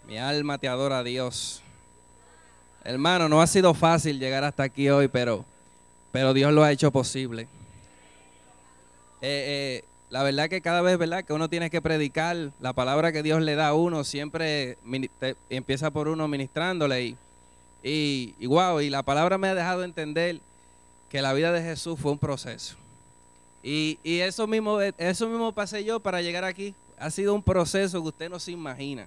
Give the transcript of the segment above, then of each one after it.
Mi alma te adora a Dios. Hermano, no ha sido fácil llegar hasta aquí hoy, pero Dios lo ha hecho posible. La verdad que cada vez, ¿verdad?, que uno tiene que predicar la palabra que Dios le da a uno, siempre empieza por uno ministrándole y wow, y la palabra me ha dejado entender que la vida de Jesús fue un proceso. Y eso mismo pasé yo para llegar aquí. Ha sido un proceso que usted no se imagina.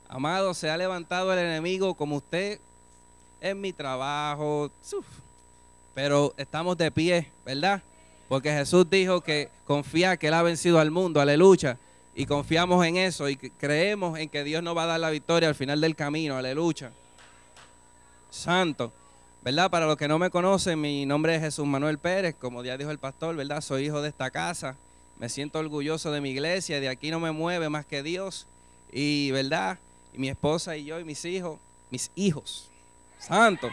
Amado, se ha levantado el enemigo como usted en mi trabajo, pero estamos de pie, ¿verdad? Porque Jesús dijo que confía que Él ha vencido al mundo, aleluya. Y confiamos en eso y creemos en que Dios nos va a dar la victoria al final del camino, aleluya. Santo, ¿verdad? Para los que no me conocen, mi nombre es Jesús Manuel Pérez, como ya dijo el pastor, ¿verdad? Soy hijo de esta casa, me siento orgulloso de mi iglesia, de aquí no me mueve más que Dios. Y, ¿verdad? Y mi esposa y yo y mis hijos, santo,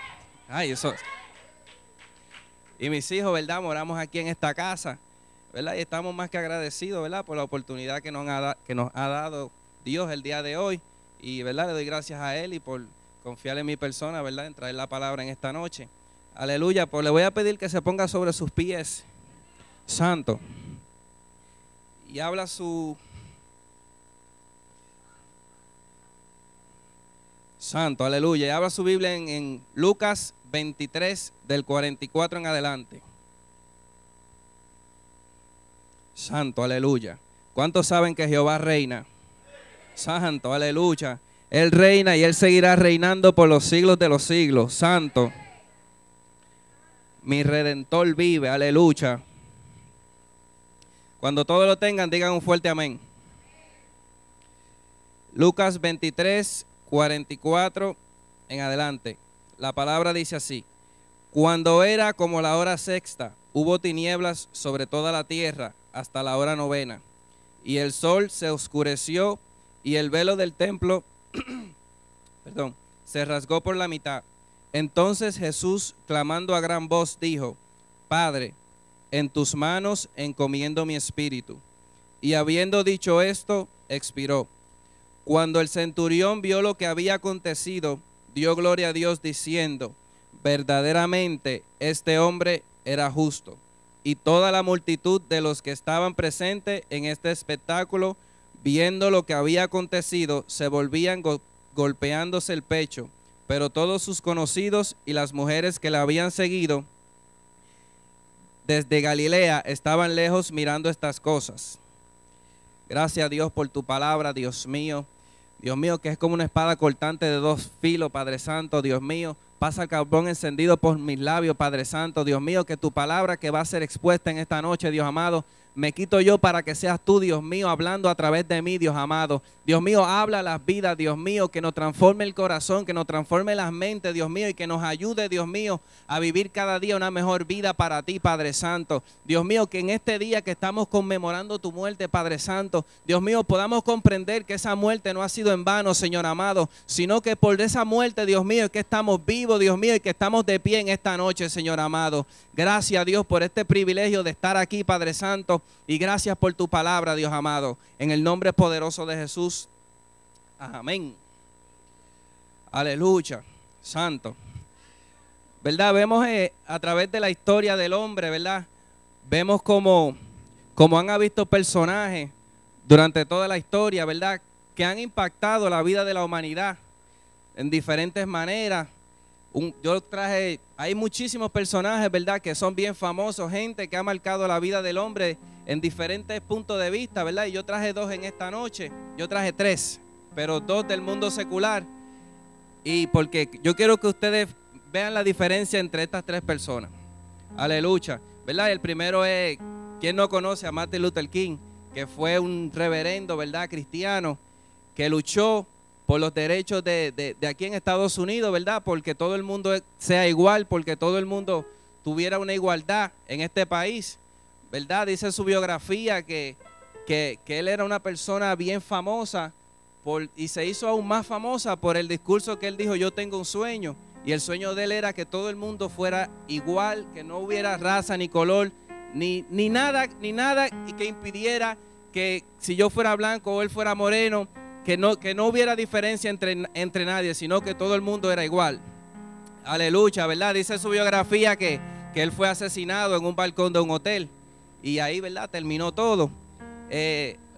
ay, eso. Y mis hijos, ¿verdad? Moramos aquí en esta casa, ¿verdad? Y estamos más que agradecidos, ¿verdad? Por la oportunidad que nos ha dado Dios el día de hoy. Y, ¿verdad? Le doy gracias a Él y por confiar en mi persona, ¿verdad? En traer la palabra en esta noche. Aleluya. Pues le voy a pedir que se ponga sobre sus pies, santo. Y habla su... Santo, aleluya. Y habla su Biblia en Lucas 23, del 44 en adelante. Santo, aleluya. ¿Cuántos saben que Jehová reina? Santo, aleluya. Él reina y Él seguirá reinando por los siglos de los siglos. Santo. Mi Redentor vive, aleluya. Cuando todos lo tengan, digan un fuerte amén. Lucas 23, 44 en adelante. La palabra dice así: cuando era como la hora sexta, hubo tinieblas sobre toda la tierra hasta la hora novena, y el sol se oscureció y el velo del templo se rasgó por la mitad. Entonces Jesús, clamando a gran voz, dijo: Padre, en tus manos encomiendo mi espíritu. Y habiendo dicho esto, expiró. Cuando el centurión vio lo que había acontecido, dio gloria a Dios diciendo: verdaderamente este hombre era justo. Y toda la multitud de los que estaban presentes en este espectáculo, viendo lo que había acontecido, se volvían golpeándose el pecho. Pero todos sus conocidos y las mujeres que la habían seguido desde Galilea estaban lejos mirando estas cosas. Gracias a Dios por tu palabra, Dios mío. Dios mío, que es como una espada cortante de dos filos, Padre Santo, Dios mío. Pasa el carbón encendido por mis labios, Padre Santo, Dios mío, que tu palabra que va a ser expuesta en esta noche, Dios amado, me quito yo para que seas tú, Dios mío, hablando a través de mí, Dios amado. Dios mío, habla las vidas, Dios mío, que nos transforme el corazón, que nos transforme las mentes, Dios mío, y que nos ayude, Dios mío, a vivir cada día una mejor vida para ti, Padre Santo. Dios mío, que en este día que estamos conmemorando tu muerte, Padre Santo, Dios mío, podamos comprender que esa muerte no ha sido en vano, Señor amado, sino que por esa muerte, Dios mío, es que estamos vivos, Dios mío, y que estamos de pie en esta noche, Señor amado. Gracias, Dios, por este privilegio de estar aquí, Padre Santo, y gracias por tu palabra, Dios amado. En el nombre poderoso de Jesús. Amén. Aleluya. Santo. ¿Verdad? Vemos a través de la historia del hombre, ¿verdad? Vemos como han habido personajes durante toda la historia, ¿verdad?, que han impactado la vida de la humanidad en diferentes maneras. Hay muchísimos personajes, ¿verdad?, que son bien famosos, gente que ha marcado la vida del hombre en diferentes puntos de vista, ¿verdad? Y yo traje dos en esta noche, yo traje tres, pero dos del mundo secular. Y porque yo quiero que ustedes vean la diferencia entre estas tres personas. Aleluya, ¿verdad? El primero es, ¿quién no conoce a Martin Luther King? Que fue un reverendo, ¿verdad?, cristiano, que luchó por los derechos de aquí en Estados Unidos, ¿verdad? Porque todo el mundo sea igual, porque todo el mundo tuviera una igualdad en este país, ¿verdad? Dice su biografía que él era una persona bien famosa y se hizo aún más famosa por el discurso que él dijo: yo tengo un sueño. Y el sueño de él era que todo el mundo fuera igual, que no hubiera raza ni color, ni nada que impidiera que si yo fuera blanco o él fuera moreno, que no hubiera diferencia entre nadie, sino que todo el mundo era igual. Aleluya, ¿verdad? Dice su biografía que él fue asesinado en un balcón de un hotel. Y ahí, ¿verdad? Terminó todo.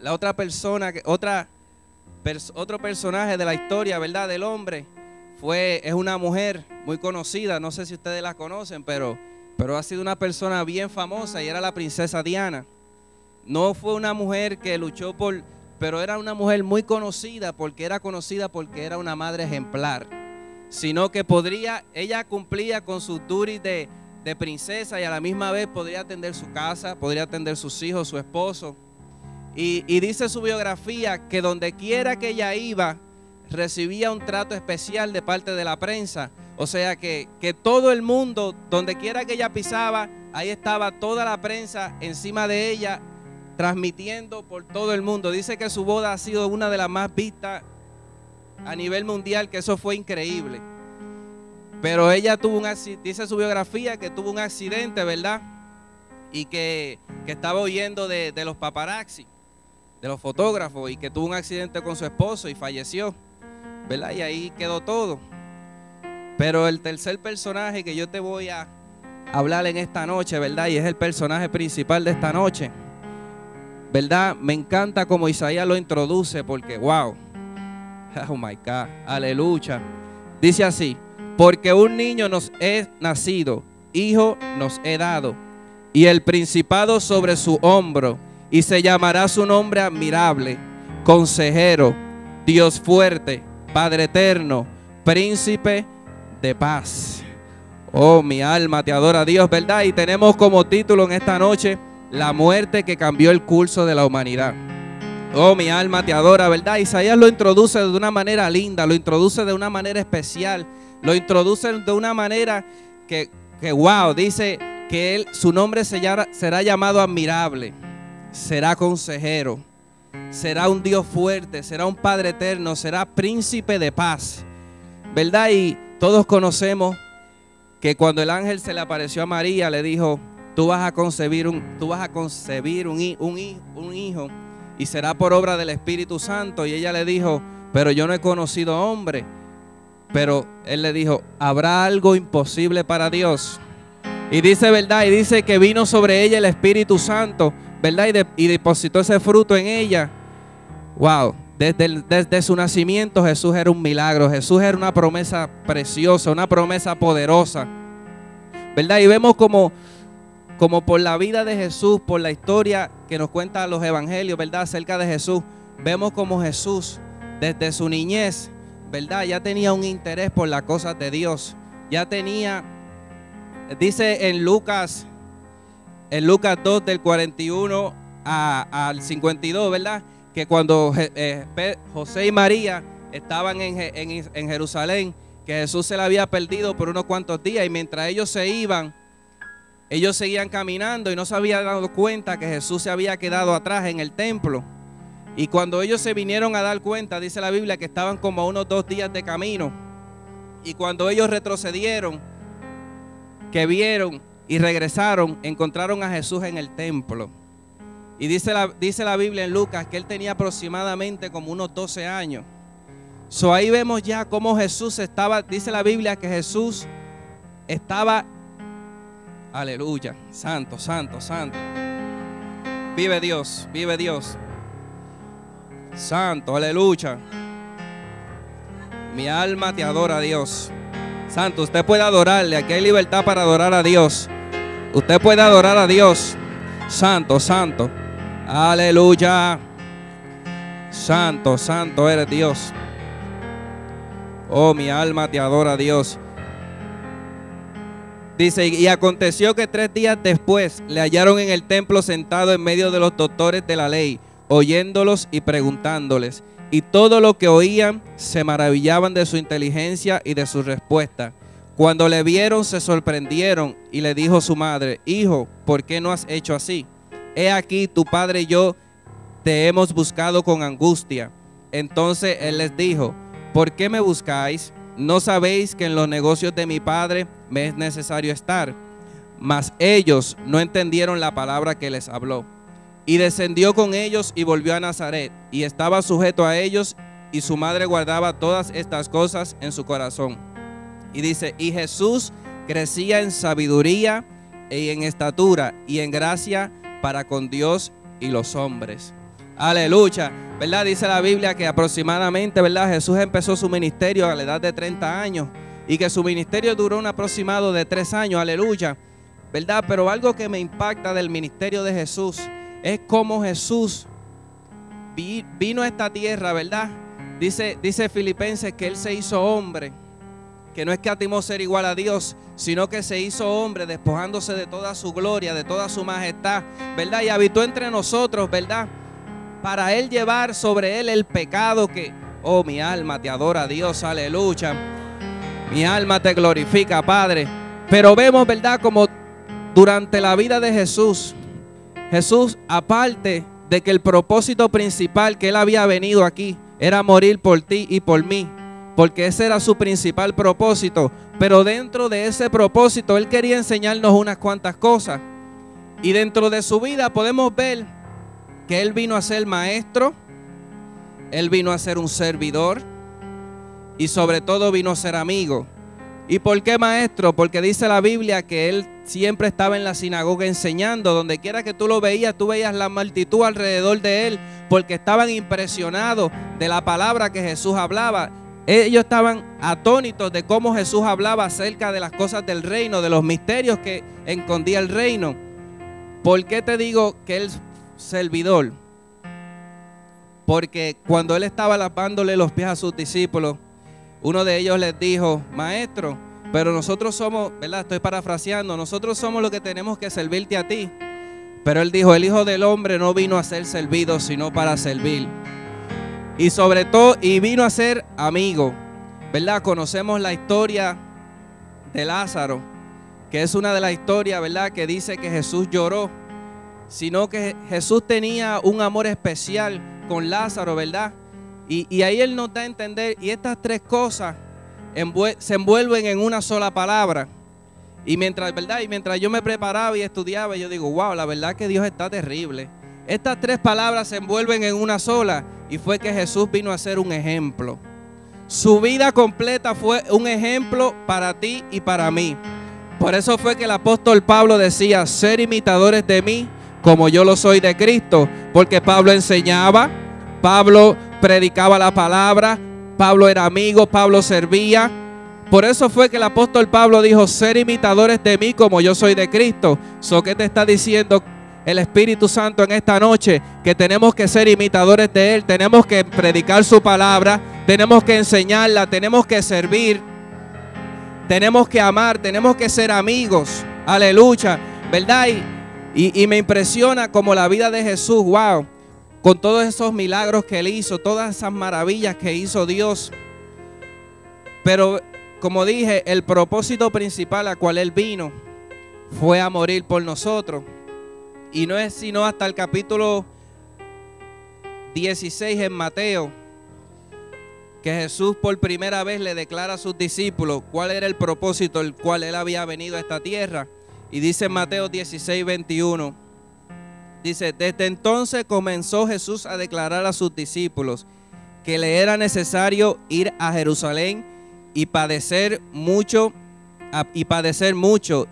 La otra persona, otro personaje de la historia, ¿verdad? Del hombre, es una mujer muy conocida. No sé si ustedes la conocen, pero ha sido una persona bien famosa y era la princesa Diana. No fue una mujer que luchó pero era una mujer muy conocida porque era una madre ejemplar. Sino que ella cumplía con sus duties de princesa y a la misma vez podría atender su casa, podría atender sus hijos, su esposo. Y dice su biografía que donde quiera que ella iba, recibía un trato especial de parte de la prensa. O sea que todo el mundo, donde quiera que ella pisaba, ahí estaba toda la prensa encima de ella, transmitiendo por todo el mundo. Dice que su boda ha sido una de las más vistas a nivel mundial, que eso fue increíble. Pero ella dice su biografía que tuvo un accidente, ¿verdad? Y que estaba huyendo de los paparazzi, de los fotógrafos, y que tuvo un accidente con su esposo y falleció, ¿verdad? Y ahí quedó todo. Pero el tercer personaje que yo te voy a hablar en esta noche, ¿verdad? Y es el personaje principal de esta noche, ¿verdad? Me encanta como Isaías lo introduce porque, wow, oh my God, aleluya. Dice así: porque un niño nos es nacido, hijo nos he dado, y el principado sobre su hombro, y se llamará su nombre admirable, consejero, Dios fuerte, Padre eterno, príncipe de paz. Oh, mi alma te adora a Dios, ¿verdad? Y tenemos como título en esta noche: la muerte que cambió el curso de la humanidad. Oh, mi alma te adora, ¿verdad? Isaías lo introduce de una manera linda, lo introduce de una manera especial, lo introduce de una manera que wow, dice que su nombre será llamado admirable, será consejero, será un Dios fuerte, será un Padre eterno, será príncipe de paz, ¿verdad? Y todos conocemos que cuando el ángel se le apareció a María, le dijo: tú vas a concebir un hijo y será por obra del Espíritu Santo. Y ella le dijo: pero yo no he conocido hombre. Pero él le dijo: ¿habrá algo imposible para Dios? Y dice, ¿verdad? Y dice que vino sobre ella el Espíritu Santo, ¿verdad? Y depositó ese fruto en ella. Wow, desde su nacimiento Jesús era un milagro. Jesús era una promesa preciosa, una promesa poderosa, ¿verdad? Y vemos como por la vida de Jesús, por la historia que nos cuentan los evangelios, ¿verdad? Acerca de Jesús, vemos como Jesús desde su niñez, ¿verdad? Ya tenía un interés por las cosas de Dios. Ya tenía, dice en Lucas 2 del 41 al 52, ¿verdad? Que cuando José y María estaban en Jerusalén, que Jesús se le había perdido por unos cuantos días, y mientras ellos se iban, ellos seguían caminando y no se habían dado cuenta que Jesús se había quedado atrás en el templo. Y cuando ellos se vinieron a dar cuenta, dice la Biblia que estaban como a unos 2 días de camino. Y cuando ellos retrocedieron, que vieron y regresaron, encontraron a Jesús en el templo. Y dice la Biblia en Lucas que él tenía aproximadamente como unos 12 años. Ahí vemos ya cómo Jesús estaba, dice la Biblia que Jesús estaba, aleluya, santo, santo, santo. Vive Dios, vive Dios. Santo, aleluya. Mi alma te adora a Dios. Santo, usted puede adorarle, aquí hay libertad para adorar a Dios. Usted puede adorar a Dios. Santo, santo. Aleluya. Santo, santo eres Dios. Oh, mi alma te adora a Dios. Dice: y aconteció que 3 días después le hallaron en el templo sentado en medio de los doctores de la ley, oyéndolos y preguntándoles. Y todo lo que oían se maravillaban de su inteligencia y de su respuesta. Cuando le vieron se sorprendieron, y le dijo su madre: hijo, ¿por qué no has hecho así? He aquí tu padre y yo te hemos buscado con angustia. Entonces él les dijo: ¿por qué me buscáis? ¿No sabéis que en los negocios de mi padre me es necesario estar? Mas ellos no entendieron la palabra que les habló. Y descendió con ellos y volvió a Nazaret, y estaba sujeto a ellos, y su madre guardaba todas estas cosas en su corazón. Y dice, y Jesús crecía en sabiduría y en estatura y en gracia para con Dios y los hombres. Aleluya, ¿verdad? Dice la Biblia que aproximadamente, ¿verdad? Jesús empezó su ministerio a la edad de 30 años y que su ministerio duró un aproximado de 3 años, aleluya, ¿verdad? Pero algo que me impacta del ministerio de Jesús es cómo Jesús vino a esta tierra, ¿verdad? Dice Filipenses que Él se hizo hombre, que no escatimó ser igual a Dios, sino que se hizo hombre despojándose de toda su gloria, de toda su majestad, ¿verdad? Y habitó entre nosotros, ¿verdad? Para Él llevar sobre Él el pecado que, oh, mi alma te adora, Dios, aleluya. Mi alma te glorifica, Padre. Pero vemos, ¿verdad? Como durante la vida de Jesús, aparte de que el propósito principal que Él había venido aquí era morir por ti y por mí, porque ese era su principal propósito, pero dentro de ese propósito Él quería enseñarnos unas cuantas cosas. Y dentro de su vida podemos ver que Él vino a ser maestro, Él vino a ser un servidor y sobre todo vino a ser amigo. ¿Y por qué maestro? Porque dice la Biblia que Él siempre estaba en la sinagoga enseñando. Donde quiera que tú lo veías, tú veías la multitud alrededor de Él, porque estaban impresionados de la palabra que Jesús hablaba. Ellos estaban atónitos de cómo Jesús hablaba acerca de las cosas del reino, de los misterios que escondía el reino. ¿Por qué te digo que Él es servidor? Porque cuando Él estaba lavándole los pies a sus discípulos, uno de ellos les dijo, maestro, pero nosotros somos, ¿verdad? Estoy parafraseando, nosotros somos los que tenemos que servirte a ti. Pero Él dijo, el Hijo del Hombre no vino a ser servido, sino para servir. Y sobre todo, y vino a ser amigo, ¿verdad? Conocemos la historia de Lázaro, que es una de las historias, ¿verdad? Que dice que Jesús lloró, sino que Jesús tenía un amor especial con Lázaro, ¿verdad? Y ahí Él nos da a entender, y estas tres cosas se envuelven en una sola palabra. Y mientras, ¿verdad? Y mientras yo me preparaba y estudiaba, yo digo, wow, la verdad que Dios está terrible. Estas tres palabras se envuelven en una sola, y fue que Jesús vino a ser un ejemplo. Su vida completa fue un ejemplo para ti y para mí. Por eso fue que el apóstol Pablo decía, ser imitadores de mí como yo lo soy de Cristo. Porque Pablo enseñaba, Pablo predicaba la palabra, Pablo era amigo, Pablo servía. Por eso fue que el apóstol Pablo dijo, ser imitadores de mí como yo soy de Cristo. ¿Qué te está diciendo el Espíritu Santo en esta noche? Que tenemos que ser imitadores de Él, tenemos que predicar su palabra, tenemos que enseñarla, tenemos que servir, tenemos que amar, tenemos que ser amigos. Aleluya, ¿verdad? Y me impresiona como la vida de Jesús, wow, con todos esos milagros que Él hizo, todas esas maravillas que hizo Dios. Pero como dije, el propósito principal a cual Él vino fue a morir por nosotros. Y no es sino hasta el capítulo 16 en Mateo que Jesús por primera vez le declara a sus discípulos cuál era el propósito el cual Él había venido a esta tierra. Y dice en Mateo 16, 21, dice, desde entonces comenzó Jesús a declarar a sus discípulos que le era necesario ir a Jerusalén y padecer mucho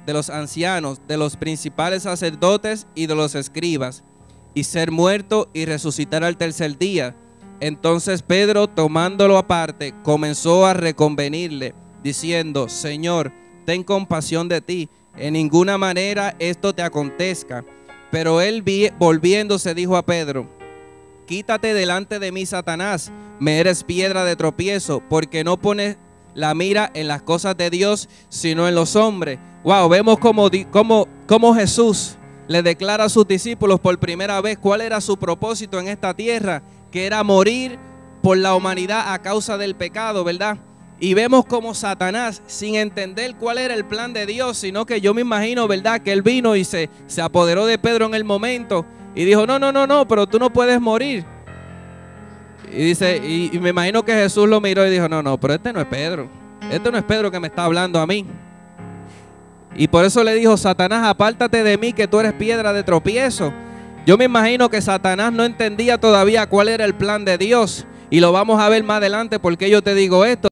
de los ancianos, de los principales sacerdotes y de los escribas, y ser muerto y resucitar al tercer día. Entonces Pedro, tomándolo aparte, comenzó a reconvenirle, diciendo, Señor, ten compasión de ti, en ninguna manera esto te acontezca. Pero él, volviéndose, dijo a Pedro, quítate delante de mí, Satanás, me eres piedra de tropiezo, porque no pones la mira en las cosas de Dios, sino en los hombres. Wow, vemos cómo Jesús le declara a sus discípulos por primera vez cuál era su propósito en esta tierra, que era morir por la humanidad a causa del pecado, ¿verdad? Y vemos como Satanás, sin entender cuál era el plan de Dios, sino que yo me imagino, ¿verdad?, que él vino y se apoderó de Pedro en el momento y dijo, no, pero tú no puedes morir. Y dice, y me imagino que Jesús lo miró y dijo, no, pero este no es Pedro que me está hablando a mí. Y por eso le dijo, Satanás, apártate de mí, que tú eres piedra de tropiezo. Yo me imagino que Satanás no entendía todavía cuál era el plan de Dios. Y lo vamos a ver más adelante porque yo te digo esto.